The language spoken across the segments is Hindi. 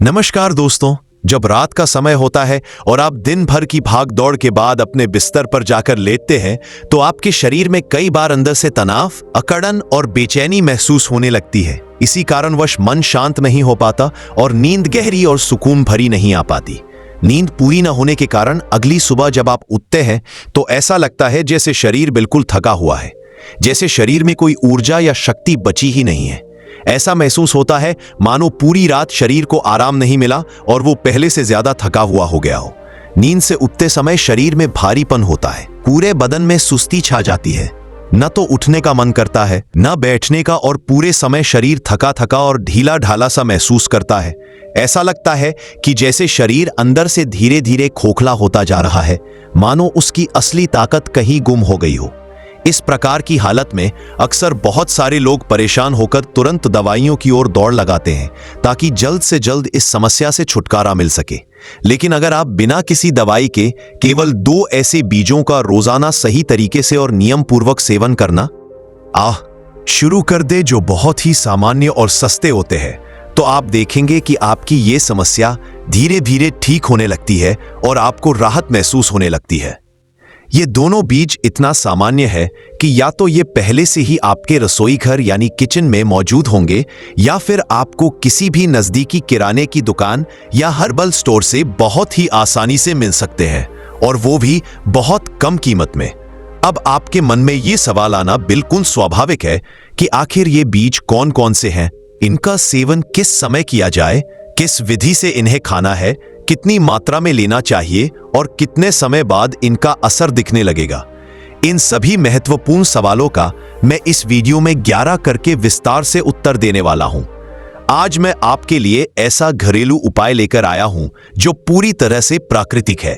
नमस्कार दोस्तों। जब रात का समय होता है और आप दिन भर की भाग दौड़ के बाद अपने बिस्तर पर जाकर लेटते हैं तो आपके शरीर में कई बार अंदर से तनाव, अकड़न और बेचैनी महसूस होने लगती है। इसी कारणवश मन शांत नहीं हो पाता और नींद गहरी और सुकून भरी नहीं आ पाती। नींद पूरी न होने के कारण अगली सुबह जब आप उठते हैं तो ऐसा लगता है जैसे शरीर बिल्कुल थका हुआ है, जैसे शरीर में कोई ऊर्जा या शक्ति बची ही नहीं है। ऐसा महसूस होता है मानो पूरी रात शरीर को आराम नहीं मिला और वो पहले से ज्यादा थका हुआ हो गया हो। नींद से उठते समय शरीर में भारीपन होता है, पूरे बदन में सुस्ती छा जाती है, न तो उठने का मन करता है न बैठने का, और पूरे समय शरीर थका थका और ढीला ढाला सा महसूस करता है। ऐसा लगता है कि जैसे शरीर अंदर से धीरे धीरे खोखला होता जा रहा है, मानो उसकी असली ताकत कहीं गुम हो गई हो। इस प्रकार की हालत में अक्सर बहुत सारे लोग परेशान होकर तुरंत दवाइयों की ओर दौड़ लगाते हैं ताकि जल्द से जल्द इस समस्या से छुटकारा मिल सके। लेकिन अगर आप बिना किसी दवाई के केवल 2 ऐसे बीजों का रोजाना सही तरीके से और नियम पूर्वक सेवन करना शुरू कर दे जो बहुत ही सामान्य और सस्ते होते हैं, तो आप देखेंगे कि आपकी ये समस्या धीरे धीरे ठीक होने लगती है और आपको राहत महसूस होने लगती है। ये दोनों बीज इतना सामान्य है कि या तो ये पहले से ही आपके रसोई घर यानी किचन में मौजूद होंगे या फिर आपको किसी भी नजदीकी किराने की दुकान या हर्बल स्टोर से बहुत ही आसानी से मिल सकते हैं, और वो भी बहुत कम कीमत में। अब आपके मन में ये सवाल आना बिल्कुल स्वाभाविक है कि आखिर ये बीज कौन कौन से हैं, इनका सेवन किस समय किया जाए, किस विधि से इन्हें खाना है, कितनी मात्रा में लेना चाहिए और कितने समय बाद इनका असर दिखने लगेगा। इन सभी महत्वपूर्ण सवालों का मैं इस वीडियो में 11 करके विस्तार से उत्तर देने वाला हूं। आज मैं आपके लिए ऐसा घरेलू उपाय लेकर आया हूं जो पूरी तरह से प्राकृतिक है,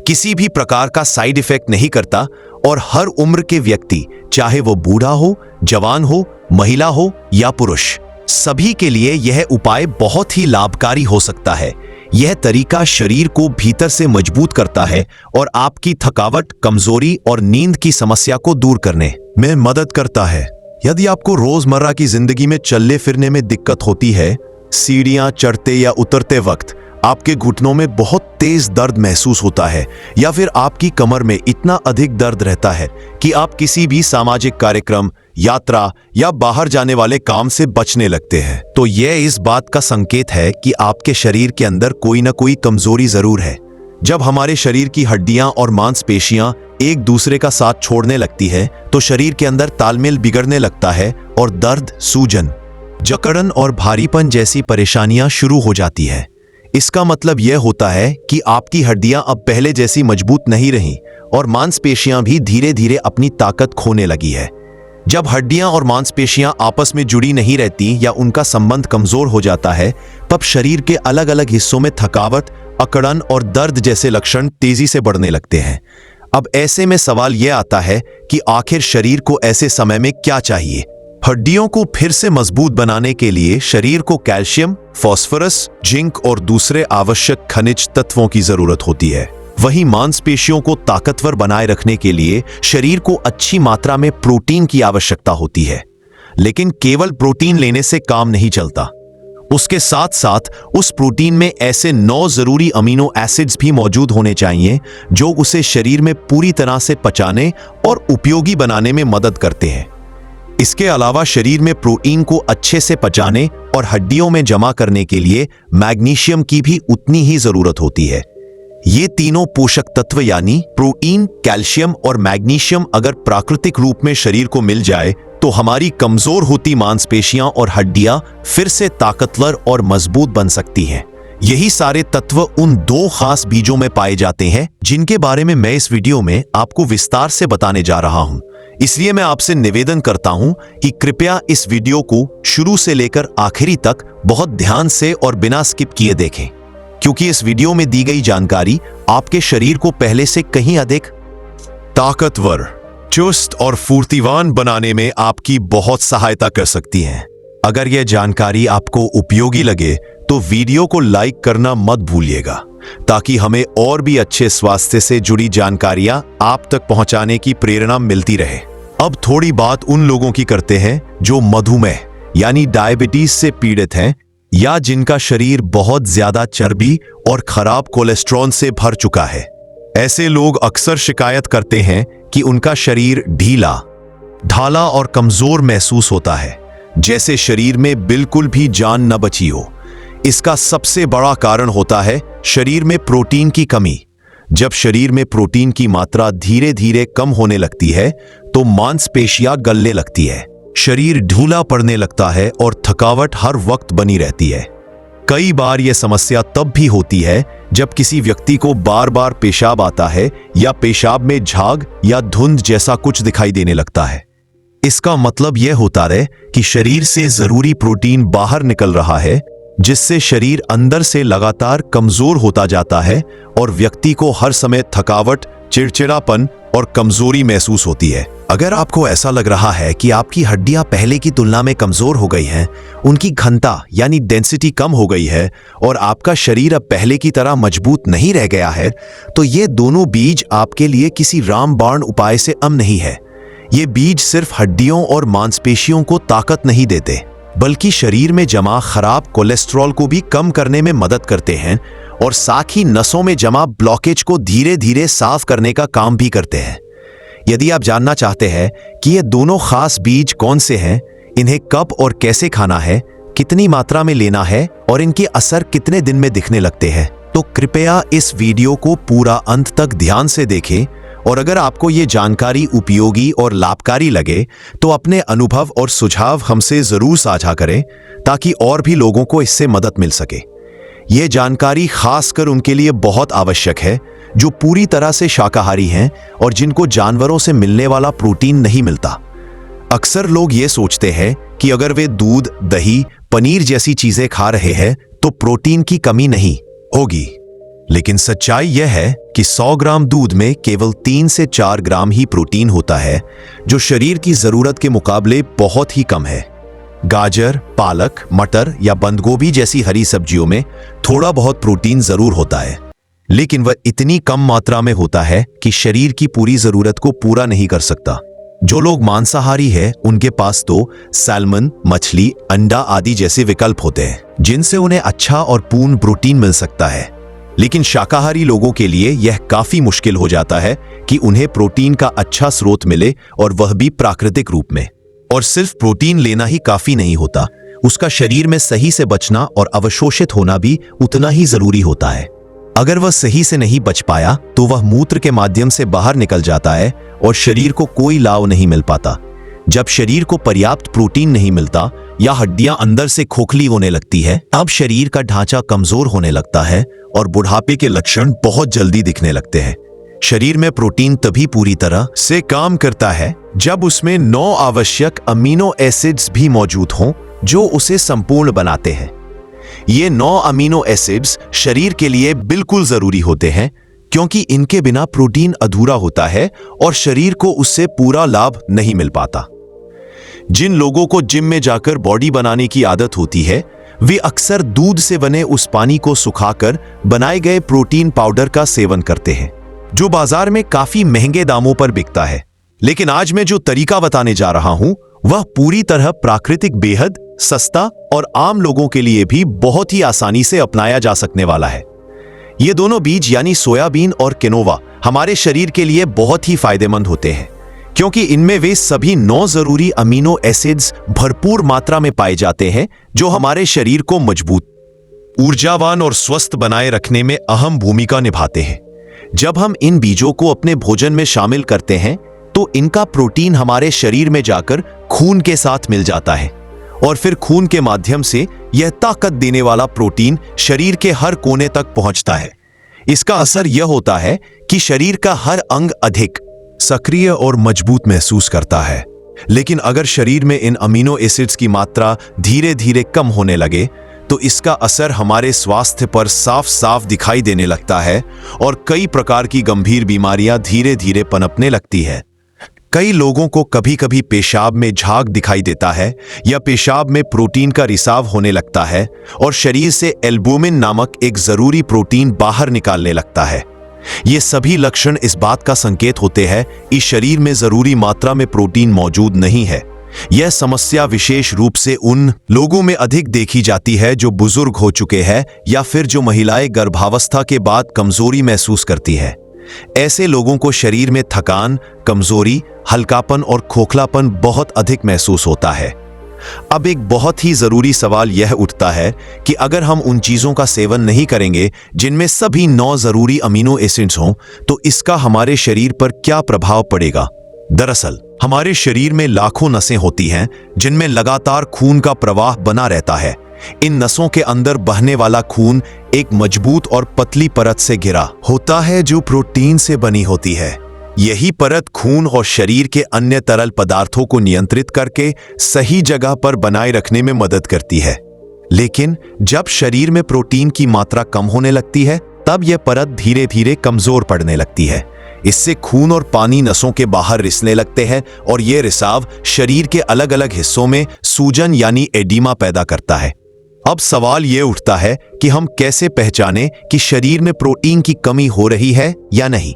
किसी भी प्रकार का साइड इफेक्ट नहीं करता और हर उम्र के व्यक्ति, चाहे वो बूढ़ा हो, जवान हो, महिला हो या पुरुष, सभी के लिए यह उपाय बहुत ही लाभकारी हो सकता है। यह तरीका शरीर को भीतर से मजबूत करता है और आपकी थकावट, कमजोरी और नींद की समस्या को दूर करने में मदद करता है। यदि आपको रोजमर्रा की जिंदगी में चलने फिरने में दिक्कत होती है, सीढ़ियां चढ़ते या उतरते वक्त आपके घुटनों में बहुत तेज दर्द महसूस होता है, या फिर आपकी कमर में इतना अधिक दर्द रहता है कि आप किसी भी सामाजिक कार्यक्रम, यात्रा या बाहर जाने वाले काम से बचने लगते हैं, तो यह इस बात का संकेत है कि आपके शरीर के अंदर कोई ना कोई कमजोरी जरूर है। जब हमारे शरीर की हड्डियां और मांसपेशियां एक दूसरे का साथ छोड़ने लगती है तो शरीर के अंदर तालमेल बिगड़ने लगता है और दर्द, सूजन, जकड़न और भारीपन जैसी परेशानियां शुरू हो जाती है। इसका मतलब यह होता है कि आपकी हड्डियां अब पहले जैसी मजबूत नहीं रहीं और मांसपेशियां भी धीरे धीरे अपनी ताकत खोने लगी है। जब हड्डियां और मांसपेशियां आपस में जुड़ी नहीं रहती या उनका संबंध कमजोर हो जाता है, तब शरीर के अलग अलग हिस्सों में थकावट, अकड़न और दर्द जैसे लक्षण तेजी से बढ़ने लगते हैं। अब ऐसे में सवाल यह आता है कि आखिर शरीर को ऐसे समय में क्या चाहिए। हड्डियों को फिर से मजबूत बनाने के लिए शरीर को कैल्शियम, फास्फोरस, जिंक और दूसरे आवश्यक खनिज तत्वों की जरूरत होती है। वहीं मांसपेशियों को ताकतवर बनाए रखने के लिए शरीर को अच्छी मात्रा में प्रोटीन की आवश्यकता होती है। लेकिन केवल प्रोटीन लेने से काम नहीं चलता, उसके साथ साथ उस प्रोटीन में ऐसे 9 जरूरी अमीनो एसिड्स भी मौजूद होने चाहिए जो उसे शरीर में पूरी तरह से पचाने और उपयोगी बनाने में मदद करते हैं। इसके अलावा शरीर में प्रोटीन को अच्छे से पचाने और हड्डियों में जमा करने के लिए मैग्नीशियम की भी उतनी ही जरूरत होती है। ये तीनों पोषक तत्व यानी प्रोटीन, कैल्शियम और मैग्नीशियम अगर प्राकृतिक रूप में शरीर को मिल जाए तो हमारी कमजोर होती मांसपेशियां और हड्डियां फिर से ताकतवर और मजबूत बन सकती हैं। यही सारे तत्व उन 2 खास बीजों में पाए जाते हैं जिनके बारे में मैं इस वीडियो में आपको विस्तार से बताने जा रहा हूं। इसलिए मैं आपसे निवेदन करता हूं कि कृपया इस वीडियो को शुरू से लेकर आखिरी तक बहुत ध्यान से और बिना स्किप किए देखें, क्योंकि इस वीडियो में दी गई जानकारी आपके शरीर को पहले से कहीं अधिक ताकतवर, चुस्त और फुर्तीवान बनाने में आपकी बहुत सहायता कर सकती है। अगर यह जानकारी आपको उपयोगी लगे तो वीडियो को लाइक करना मत भूलिएगा, ताकि हमें और भी अच्छे स्वास्थ्य से जुड़ी जानकारियां आप तक पहुंचाने की प्रेरणा मिलती रहे। अब थोड़ी बात उन लोगों की करते हैं जो मधुमेह यानी डायबिटीज से पीड़ित हैं या जिनका शरीर बहुत ज्यादा चर्बी और खराब कोलेस्ट्रॉल से भर चुका है। ऐसे लोग अक्सर शिकायत करते हैं कि उनका शरीर ढीला, ढाला और कमजोर महसूस होता है, जैसे शरीर में बिल्कुल भी जान न बची हो। इसका सबसे बड़ा कारण होता है शरीर में प्रोटीन की कमी। जब शरीर में प्रोटीन की मात्रा धीरे धीरे कम होने लगती है तो मांसपेशियां गलने लगती है, शरीर ढूला पड़ने लगता है और थकावट हर वक्त बनी रहती है। कई बार यह समस्या तब भी होती है जब किसी व्यक्ति को बार बार पेशाब आता है या पेशाब में झाग या धुंध जैसा कुछ दिखाई देने लगता है। इसका मतलब यह होता है कि शरीर से जरूरी प्रोटीन बाहर निकल रहा है, जिससे शरीर अंदर से लगातार कमजोर होता जाता है और व्यक्ति को हर समय थकावट, चिड़चिड़ापन और कमजोरी महसूस होती है। अगर आपको ऐसा लग रहा है कि आपकी हड्डियां पहले की तुलना में कमजोर हो गई हैं, उनकी घनता यानी डेंसिटी कम हो गई है और आपका शरीर अब पहले की तरह मजबूत नहीं रह गया है, तो ये दोनों बीज आपके लिए किसी रामबाण उपाय से कम नहीं है। ये बीज सिर्फ हड्डियों और मांसपेशियों को ताकत नहीं देते, बल्कि शरीर में जमा खराब कोलेस्ट्रॉल को भी कम करने में मदद करते हैं और साथ ही नसों में जमा ब्लॉकेज को धीरे धीरे साफ करने का काम भी करते हैं। यदि आप जानना चाहते हैं कि ये दोनों खास बीज कौन से हैं, इन्हें कब और कैसे खाना है, कितनी मात्रा में लेना है और इनके असर कितने दिन में दिखने लगते हैं, तो कृपया इस वीडियो को पूरा अंत तक ध्यान से देखें। और अगर आपको ये जानकारी उपयोगी और लाभकारी लगे तो अपने अनुभव और सुझाव हमसे जरूर साझा करें, ताकि और भी लोगों को इससे मदद मिल सके। ये जानकारी खासकर उनके लिए बहुत आवश्यक है जो पूरी तरह से शाकाहारी हैं और जिनको जानवरों से मिलने वाला प्रोटीन नहीं मिलता। अक्सर लोग ये सोचते हैं कि अगर वे दूध, दही, पनीर जैसी चीजें खा रहे हैं तो प्रोटीन की कमी नहीं होगी, लेकिन सच्चाई यह है कि 100 ग्राम दूध में केवल 3 से 4 ग्राम ही प्रोटीन होता है, जो शरीर की जरूरत के मुकाबले बहुत ही कम है। गाजर, पालक, मटर या बंद गोभी जैसी हरी सब्जियों में थोड़ा बहुत प्रोटीन जरूर होता है, लेकिन वह इतनी कम मात्रा में होता है कि शरीर की पूरी जरूरत को पूरा नहीं कर सकता। जो लोग मांसाहारी हैं, उनके पास तो सैल्मन, मछली, अंडा आदि जैसे विकल्प होते हैं, जिनसे उन्हें अच्छा और पूर्ण प्रोटीन मिल सकता है। लेकिन शाकाहारी लोगों के लिए यह काफी मुश्किल हो जाता है कि उन्हें प्रोटीन का अच्छा स्रोत मिले, और वह भी प्राकृतिक रूप में। और सिर्फ प्रोटीन लेना ही काफी नहीं होता, उसका शरीर में सही से बचना और अवशोषित होना भी उतना ही जरूरी होता है। अगर वह सही से नहीं बच पाया तो वह मूत्र के माध्यम से बाहर निकल जाता है और शरीर को कोई लाभ नहीं मिल पाता। जब शरीर को पर्याप्त प्रोटीन नहीं मिलता या हड्डियां अंदर से खोखली होने लगती है, अब शरीर का ढांचा कमजोर होने लगता है और बुढ़ापे के लक्षण बहुत जल्दी दिखने लगते हैं। शरीर में प्रोटीन तभी पूरी तरह से काम करता है जब उसमें 9 आवश्यक अमीनो एसिड्स भी मौजूद हों, जो उसे संपूर्ण बनाते हैं। ये 9 अमीनो एसिड्स शरीर के लिए बिल्कुल जरूरी होते हैं, क्योंकि इनके बिना प्रोटीन अधूरा होता है और शरीर को उससे पूरा लाभ नहीं मिल पाता। जिन लोगों को जिम में जाकर बॉडी बनाने की आदत होती है, वे अक्सर दूध से बने उस पानी को सुखाकर बनाए गए प्रोटीन पाउडर का सेवन करते हैं, जो बाजार में काफी महंगे दामों पर बिकता है। लेकिन आज मैं जो तरीका बताने जा रहा हूं, वह पूरी तरह प्राकृतिक, बेहद सस्ता और आम लोगों के लिए भी बहुत ही आसानी से अपनाया जा सकने वाला है। ये दोनों बीज यानी सोयाबीन और किनोवा हमारे शरीर के लिए बहुत ही फायदेमंद होते हैं, क्योंकि इनमें वे सभी 9 जरूरी अमीनो एसिड्स भरपूर मात्रा में पाए जाते हैं, जो हमारे शरीर को मजबूत, ऊर्जावान और स्वस्थ बनाए रखने में अहम भूमिका निभाते हैं। जब हम इन बीजों को अपने भोजन में शामिल करते हैं तो इनका प्रोटीन हमारे शरीर में जाकर खून के साथ मिल जाता है, और फिर खून के माध्यम से यह ताकत देने वाला प्रोटीन शरीर के हर कोने तक पहुंचता है। इसका असर यह होता है कि शरीर का हर अंग अधिक सक्रिय और मजबूत महसूस करता है। लेकिन अगर शरीर में इन अमीनो एसिड्स की मात्रा धीरे धीरे कम होने लगे तो इसका असर हमारे स्वास्थ्य पर साफ साफ दिखाई देने लगता है और कई प्रकार की गंभीर बीमारियां धीरे धीरे पनपने लगती है। कई लोगों को कभी कभी पेशाब में झाग दिखाई देता है या पेशाब में प्रोटीन का रिसाव होने लगता है और शरीर से एल्बुमिन नामक एक जरूरी प्रोटीन बाहर निकालने लगता है। ये सभी लक्षण इस बात का संकेत होते हैं कि शरीर में जरूरी मात्रा में प्रोटीन मौजूद नहीं है, यह समस्या विशेष रूप से उन लोगों में अधिक देखी जाती है जो बुजुर्ग हो चुके हैं या फिर जो महिलाएं गर्भावस्था के बाद कमजोरी महसूस करती है। ऐसे लोगों को शरीर में थकान, कमजोरी, हल्कापन और खोखलापन बहुत अधिक महसूस होता है। अब एक बहुत ही जरूरी सवाल यह उठता है कि अगर हम उन चीजों का सेवन नहीं करेंगे जिनमें सभी 9 जरूरी अमीनो एसिड्स हों, तो इसका हमारे शरीर पर क्या प्रभाव पड़ेगा। दरअसल हमारे शरीर में लाखों नसें होती हैं जिनमें लगातार खून का प्रवाह बना रहता है। इन नसों के अंदर बहने वाला खून एक मजबूत और पतली परत से घिरा होता है जो प्रोटीन से बनी होती है। यही परत खून और शरीर के अन्य तरल पदार्थों को नियंत्रित करके सही जगह पर बनाए रखने में मदद करती है। लेकिन जब शरीर में प्रोटीन की मात्रा कम होने लगती है, तब यह परत धीरे धीरे कमजोर पड़ने लगती है। इससे खून और पानी नसों के बाहर रिसने लगते हैं और यह रिसाव शरीर के अलग अलग हिस्सों में सूजन यानी एडिमा पैदा करता है। अब सवाल यह उठता है कि हम कैसे पहचानें कि शरीर में प्रोटीन की कमी हो रही है या नहीं।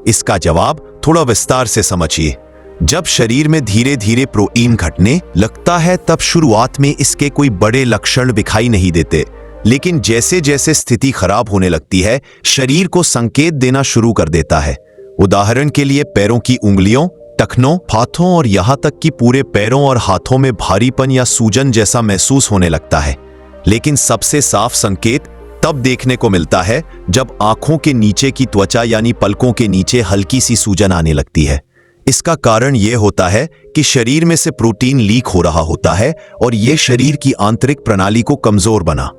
इसका जवाब थोड़ा विस्तार से समझिए। जब शरीर में धीरे धीरे प्रोटीन घटने लगता है, तब शुरुआत में इसके कोई बड़े लक्षण दिखाई नहीं देते, लेकिन जैसे जैसे स्थिति खराब होने लगती है, शरीर को संकेत देना शुरू कर देता है। उदाहरण के लिए पैरों की उंगलियों, टखनों, हाथों और यहां तक कि पूरे पैरों और हाथों में भारीपन या सूजन जैसा महसूस होने लगता है। लेकिन सबसे साफ संकेत तब देखने को मिलता है जब आंखों के नीचे की त्वचा यानी पलकों के नीचे हल्की सी सूजन आने लगती है। इसका कारण यह होता है कि शरीर में से प्रोटीन लीक हो रहा होता है और यह शरीर की आंतरिक प्रणाली को कमजोर बना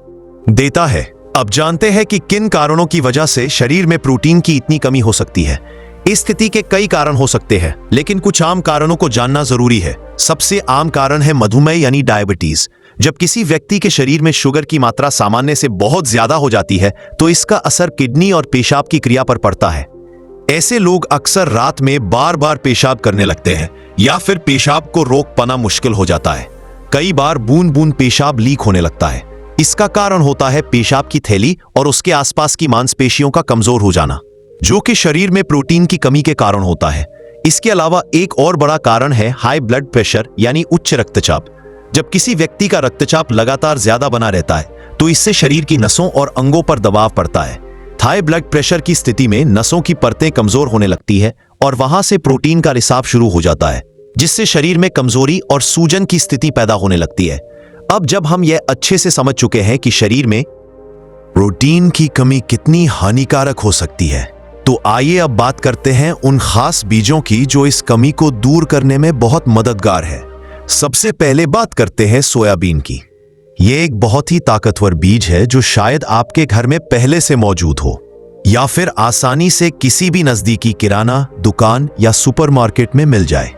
देता है। अब जानते हैं कि किन कारणों की वजह से शरीर में प्रोटीन की इतनी कमी हो सकती है। इस स्थिति के कई कारण हो सकते हैं, लेकिन कुछ आम कारणों को जानना जरूरी है। सबसे आम कारण है मधुमेह यानी डायबिटीज। जब किसी व्यक्ति के शरीर में शुगर की मात्रा सामान्य से बहुत ज्यादा हो जाती है, तो इसका असर किडनी और पेशाब की क्रिया पर पड़ता है। ऐसे लोग अक्सर रात में बार बार पेशाब करने लगते हैं या फिर पेशाब को रोक पाना मुश्किल हो जाता है। कई बार बूंद बूंद पेशाब लीक होने लगता है। इसका कारण होता है पेशाब की थैली और उसके आसपास की मांसपेशियों का कमजोर हो जाना, जो कि शरीर में प्रोटीन की कमी के कारण होता है। इसके अलावा एक और बड़ा कारण है हाई ब्लड प्रेशर यानी उच्च रक्तचाप। जब किसी व्यक्ति का रक्तचाप लगातार ज्यादा बना रहता है, तो इससे शरीर की नसों और अंगों पर दबाव पड़ता है। हाई ब्लड प्रेशर की स्थिति में नसों की परतें कमजोर होने लगती है और वहां से प्रोटीन का रिसाव शुरू हो जाता है, जिससे शरीर में कमजोरी और सूजन की स्थिति पैदा होने लगती है। अब जब हम यह अच्छे से समझ चुके हैं कि शरीर में प्रोटीन की कमी कितनी हानिकारक हो सकती है, तो आइए अब बात करते हैं उन खास बीजों की जो इस कमी को दूर करने में बहुत मददगार है। सबसे पहले बात करते हैं सोयाबीन की। यह एक बहुत ही ताकतवर बीज है जो शायद आपके घर में पहले से मौजूद हो या फिर आसानी से किसी भी नजदीकी किराना दुकान या सुपरमार्केट में मिल जाए।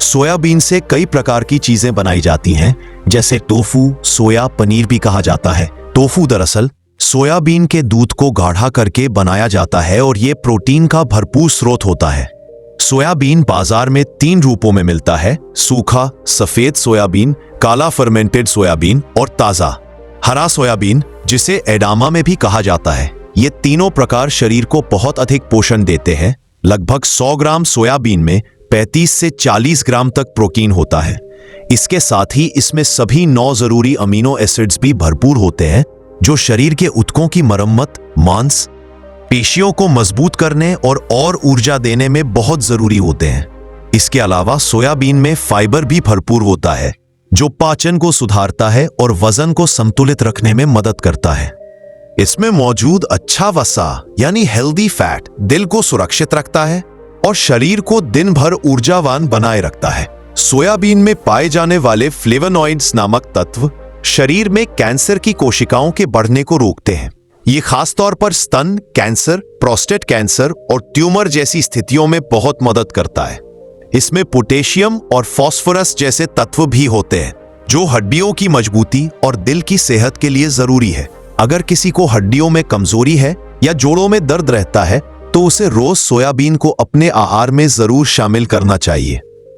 सोयाबीन से कई प्रकार की चीजें बनाई जाती हैं, जैसे टोफू, सोया पनीर भी कहा जाता है। टोफू दरअसल सोयाबीन के दूध को गाढ़ा करके बनाया जाता है और यह प्रोटीन का भरपूर स्रोत होता है। सोयाबीन बाजार में 3 रूपों में मिलता है: सूखा, सफेद सोयाबीन, काला फर्मेंटेड सोयाबीन और ताजा हरा सोयाबीन, जिसे एडामा में भी कहा जाता है। ये तीनों प्रकार शरीर को बहुत अधिक पोषण देते हैं। लगभग 100 ग्राम सोयाबीन में 35 से 40 ग्राम तक प्रोटीन होता है। इसके साथ ही इसमें सभी 9 जरूरी अमीनो एसिड्स भी भरपूर होते हैं, जो शरीर के ऊतकों की मरम्मत, मांस पेशियों को मजबूत करने और ऊर्जा देने में बहुत जरूरी होते हैं। इसके अलावा सोयाबीन में फाइबर भी भरपूर होता है, जो पाचन को सुधारता है और वजन को संतुलित रखने में मदद करता है। इसमें मौजूद अच्छा वसा यानी हेल्दी फैट दिल को सुरक्षित रखता है और शरीर को दिन भर ऊर्जावान बनाए रखता है। सोयाबीन में पाए जाने वाले फ्लेवोनॉइड्स नामक तत्व शरीर में कैंसर की कोशिकाओं के बढ़ने को रोकते हैं। ये खासतौर पर स्तन कैंसर, प्रोस्टेट कैंसर और ट्यूमर जैसी स्थितियों में बहुत मदद करता है। इसमें पोटेशियम और फास्फोरस जैसे तत्व भी होते हैं, जो हड्डियों की मजबूती और दिल की सेहत के लिए जरूरी है। अगर किसी को हड्डियों में कमजोरी है या जोड़ों में दर्द रहता है, तो उसे रोज सोयाबीन को अपने आहार में जरूर शामिल करना चाहिए।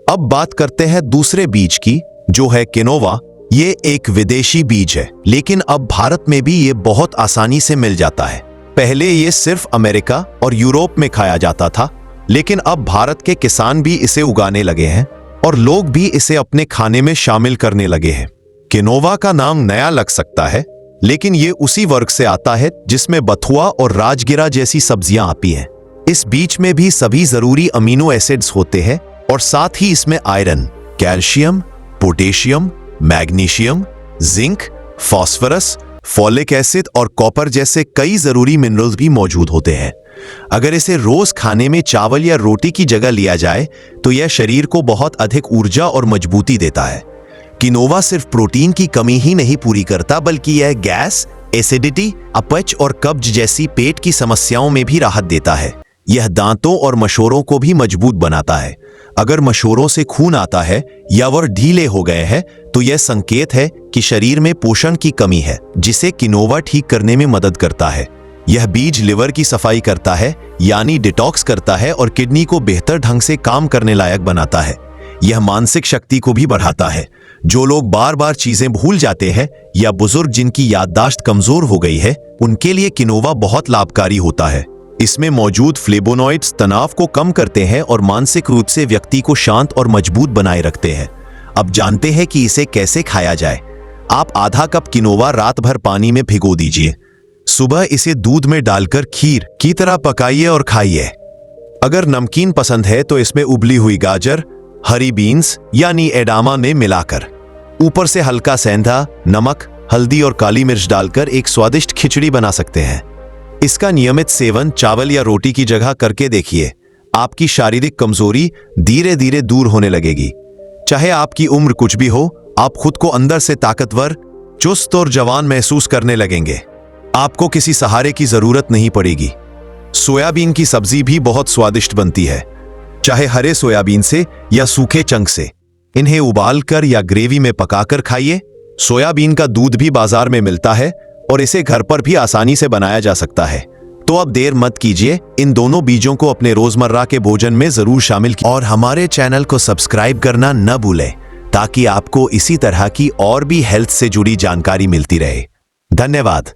अब बात करते हैं दूसरे बीज की, जो है किनोवा। ये एक विदेशी बीज है, लेकिन अब भारत में भी ये बहुत आसानी से मिल जाता है। पहले ये सिर्फ अमेरिका और यूरोप में खाया जाता था, लेकिन अब भारत के किसान भी इसे उगाने लगे हैं। और लोग भी इसे अपने खाने में शामिल करने लगे हैं। किनोवा का नाम नया लग सकता है, लेकिन ये उसी वर्ग से आता है जिसमें बथुआ और राजगिरा जैसी सब्जियां आती हैं। इस बीज में भी सभी जरूरी अमीनो एसिड्स होते हैं और साथ ही इसमें iron, calcium, potassium, magnesium, zinc, phosphorus, folic acid और कॉपर जैसे कई जरूरी मिनरल्स भी मौजूद होते हैं। अगर इसे रोज खाने में चावल या रोटी की जगह लिया जाए तो यह शरीर को बहुत अधिक ऊर्जा और मजबूती देता है। किनोवा सिर्फ प्रोटीन की कमी ही नहीं पूरी करता, बल्कि यह गैस, एसिडिटी, अपच और कब्ज जैसी पेट की समस्याओं में भी राहत देता है। यह दांतों और मशोरों को भी मजबूत बनाता है। अगर मशोरों से खून आता है या वह ढीले हो गए हैं तो यह संकेत है कि शरीर में पोषण की कमी है, जिसे किनोवा ठीक करने में मदद करता है। यह बीज लिवर की सफाई करता है, यानी डिटॉक्स करता है और किडनी को बेहतर ढंग से काम करने लायक बनाता है। यह मानसिक शक्ति को भी बढ़ाता है। जो लोग बार बार चीजें भूल जाते हैं या बुजुर्ग जिनकी याददाश्त कमजोर हो गई है, उनके लिए किनोवा बहुत लाभकारी होता है। इसमें मौजूद फ्लेवोनॉइड्स तनाव को कम करते हैं और मानसिक रूप से व्यक्ति को शांत और मजबूत बनाए रखते हैं। अब जानते हैं कि इसे कैसे खाया जाए। आप आधा कप किनोवा रात भर पानी में भिगो दीजिए। सुबह इसे दूध में डालकर खीर की तरह पकाइए और खाइए। अगर नमकीन पसंद है तो इसमें उबली हुई गाजर, हरी बीन्स यानी एडामा में मिलाकर ऊपर से हल्का सेंधा, नमक, हल्दी और काली मिर्च डालकर एक स्वादिष्ट खिचड़ी बना सकते हैं। इसका नियमित सेवन चावल या रोटी की जगह करके देखिए। आपकी शारीरिक कमजोरी धीरे धीरे दूर होने लगेगी। चाहे आपकी उम्र कुछ भी हो, आप खुद को अंदर से ताकतवर, चुस्त और जवान महसूस करने लगेंगे। आपको किसी सहारे की जरूरत नहीं पड़ेगी। सोयाबीन की सब्जी भी बहुत स्वादिष्ट बनती है, चाहे हरे सोयाबीन से या सूखे चंक से। इन्हें उबालकर या ग्रेवी में पकाकर खाइए। सोयाबीन का दूध भी बाजार में मिलता है और इसे घर पर भी आसानी से बनाया जा सकता है। तो अब देर मत कीजिए, इन दोनों बीजों को अपने रोजमर्रा के भोजन में जरूर शामिल कीजिए और हमारे चैनल को सब्सक्राइब करना न भूलें, ताकि आपको इसी तरह की और भी हेल्थ से जुड़ी जानकारी मिलती रहे। धन्यवाद।